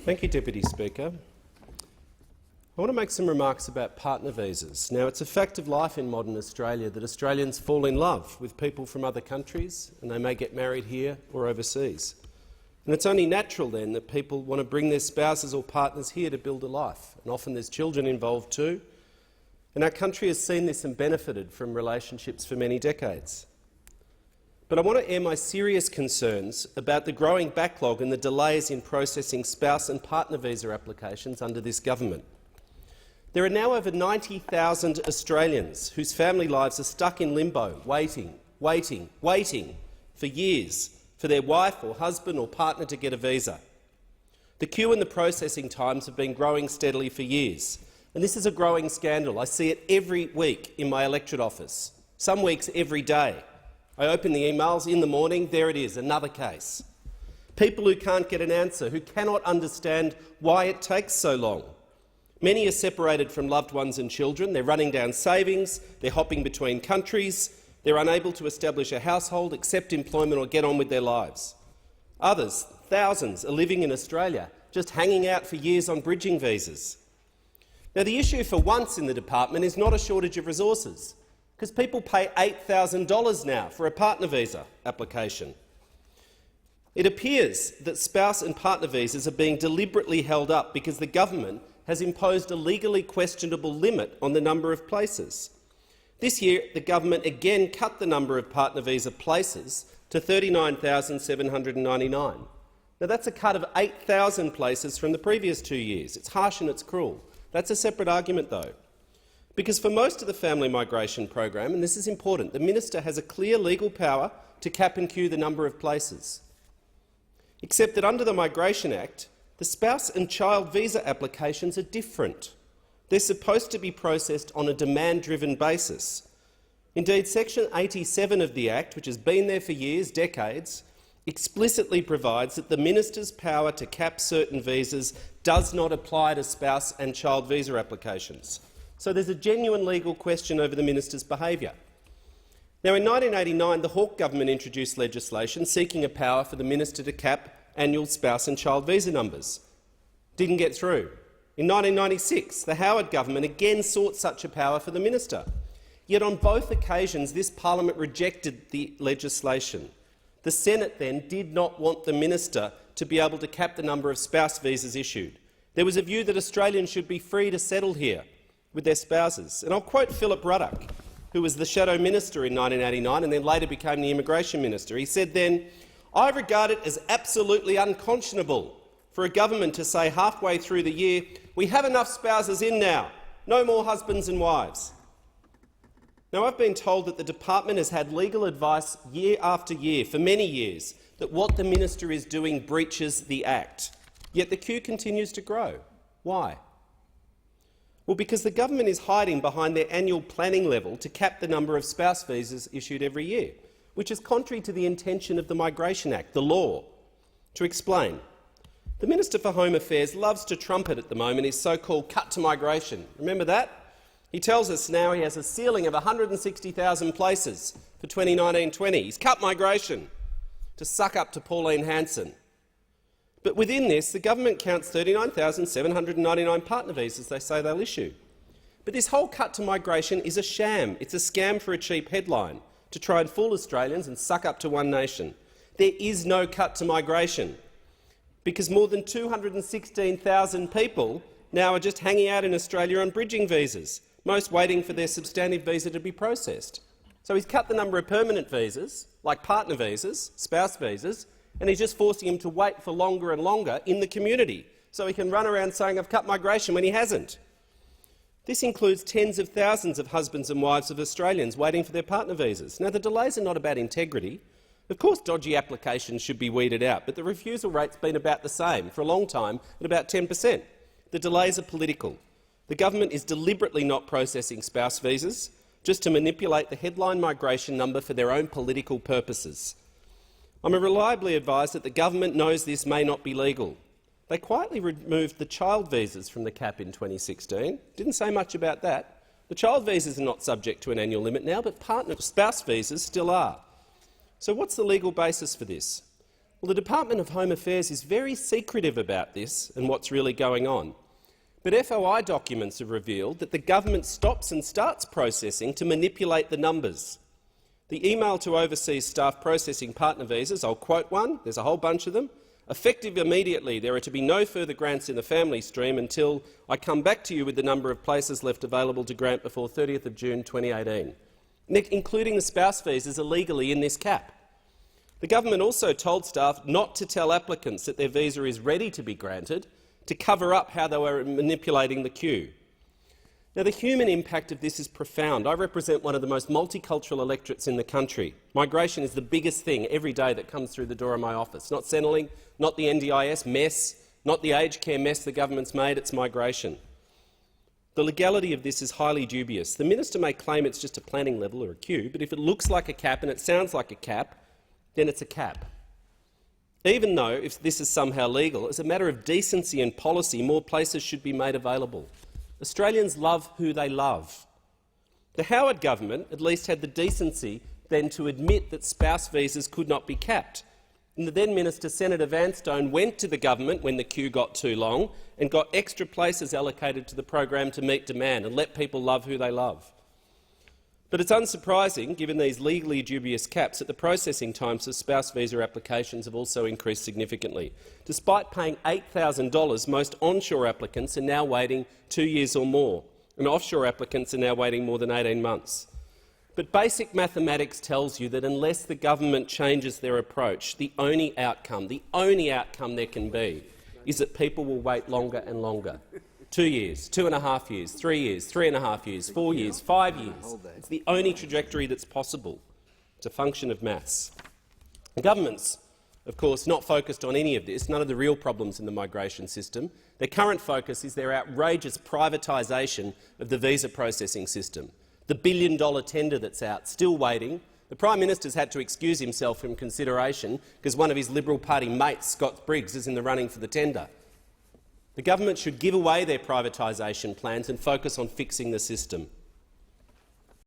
Thank you, Deputy Speaker. I want to make some remarks about partner visas. Now, it's a fact of life in modern Australia that Australians fall in love with people from other countries, and they may get married here or overseas. And it's only natural then that people want to bring their spouses or partners here to build a life, and often there's children involved too. And our country has seen this and benefited from relationships for many decades. But I want to air my serious concerns about the growing backlog and the delays in processing spouse and partner visa applications under this government. There are now over 90,000 Australians whose family lives are stuck in limbo, waiting for years for their wife or husband or partner to get a visa. The queue and the processing times have been growing steadily for years, and this is a growing scandal. I see it every week in my electorate office, some weeks every day. I open the emails in the morning, there it is, another case. People who can't get an answer, who cannot understand why it takes so long. Many are separated from loved ones and children, they're running down savings, they're hopping between countries, they're unable to establish a household, accept employment or get on with their lives. Others, thousands, are living in Australia, just hanging out for years on bridging visas. Now, the issue for once in the department is not a shortage of resources, because people pay $8,000 now for a partner visa application. It appears that spouse and partner visas are being deliberately held up because the government has imposed a legally questionable limit on the number of places. This year, the government again cut the number of partner visa places to 39,799. Now, that's a cut of 8,000 places from the previous 2 years. It's harsh and it's cruel. That's a separate argument, though, because for most of the family migration program, and this is important, the minister has a clear legal power to cap and queue the number of places. Except that under the Migration Act, the spouse and child visa applications are different. They're supposed to be processed on a demand-driven basis. Indeed, Section 87 of the Act, which has been there for years, decades, explicitly provides that the minister's power to cap certain visas does not apply to spouse and child visa applications. So there's a genuine legal question over the minister's behaviour. Now, in 1989, the Hawke government introduced legislation seeking a power for the minister to cap annual spouse and child visa numbers. Didn't get through. In 1996, the Howard government again sought such a power for the minister. Yet on both occasions this parliament rejected the legislation. The Senate then did not want the minister to be able to cap the number of spouse visas issued. There was a view that Australians should be free to settle here with their spouses. And I'll quote Philip Ruddock, who was the shadow minister in 1989 and then later became the immigration minister. He said then, "I regard it as absolutely unconscionable for a government to say halfway through the year, we have enough spouses in now, no more husbands and wives." Now, I've been told that the department has had legal advice year after year for many years that what the minister is doing breaches the Act. Yet the queue continues to grow. Why? Well, because the government is hiding behind their annual planning level to cap the number of spouse visas issued every year, which is contrary to the intention of the Migration Act, the law. To explain, the Minister for Home Affairs loves to trumpet at the moment his so-called cut to migration. Remember that? He tells us now he has a ceiling of 160,000 places for 2019-20. He's cut migration to suck up to Pauline Hanson. But within this, the government counts 39,799 partner visas they say they'll issue. But this whole cut to migration is a sham. It's a scam for a cheap headline to try and fool Australians and suck up to one nation. There is no cut to migration, because more than 216,000 people now are just hanging out in Australia on bridging visas, most waiting for their substantive visa to be processed. So he's cut the number of permanent visas, like partner visas, spouse visas, and he's just forcing him to wait for longer and longer in the community so he can run around saying, "I've cut migration," when he hasn't. This includes tens of thousands of husbands and wives of Australians waiting for their partner visas. Now, the delays are not about integrity. Of course, dodgy applications should be weeded out, but the refusal rate's been about the same for a long time, at about 10%. The delays are political. The government is deliberately not processing spouse visas just to manipulate the headline migration number for their own political purposes. I'm reliably advised that the government knows this may not be legal. They quietly removed the child visas from the cap in 2016. Didn't say much about that. The child visas are not subject to an annual limit now, but partner spouse visas still are. So what's the legal basis for this? Well, the Department of Home Affairs is very secretive about this and what's really going on. But FOI documents have revealed that the government stops and starts processing to manipulate the numbers. The email to overseas staff processing partner visas, I'll quote one, there's a whole bunch of them. Effective immediately, there are to be no further grants in the family stream until I come back to you with the number of places left available to grant before 30th of June 2018, including the spouse visas illegally in this cap. The government also told staff not to tell applicants that their visa is ready to be granted, to cover up how they were manipulating the queue. Now, the human impact of this is profound. I represent one of the most multicultural electorates in the country. Migration is the biggest thing every day that comes through the door of my office. Not Centrelink, not the NDIS mess, not the aged care mess the government's made, it's migration. The legality of this is highly dubious. The minister may claim it's just a planning level or a queue, but if it looks like a cap and it sounds like a cap, then it's a cap. Even though, if this is somehow legal, as a matter of decency and policy, more places should be made available. Australians love who they love. The Howard government at least had the decency then to admit that spouse visas could not be capped. And the then Minister, Senator Vanstone, went to the government when the queue got too long and got extra places allocated to the program to meet demand and let people love who they love. But it's unsurprising, given these legally dubious caps, that the processing times of spouse visa applications have also increased significantly. Despite paying $8,000, most onshore applicants are now waiting 2 years or more, and offshore applicants are now waiting more than 18 months. But basic mathematics tells you that unless the government changes their approach, the only outcome there can be is that people will wait longer and longer. 2 years, 2.5 years, 3 years, 3.5 years, 4 years, 5 years. It's the only trajectory that's possible. It's a function of maths. The government's, of course, not focused on any of this, none of the real problems in the migration system. Their current focus is their outrageous privatisation of the visa processing system. The billion-dollar tender that's out, still waiting. The Prime Minister's had to excuse himself from consideration because one of his Liberal Party mates, Scott Briggs, is in the running for the tender. The government should give away their privatisation plans and focus on fixing the system.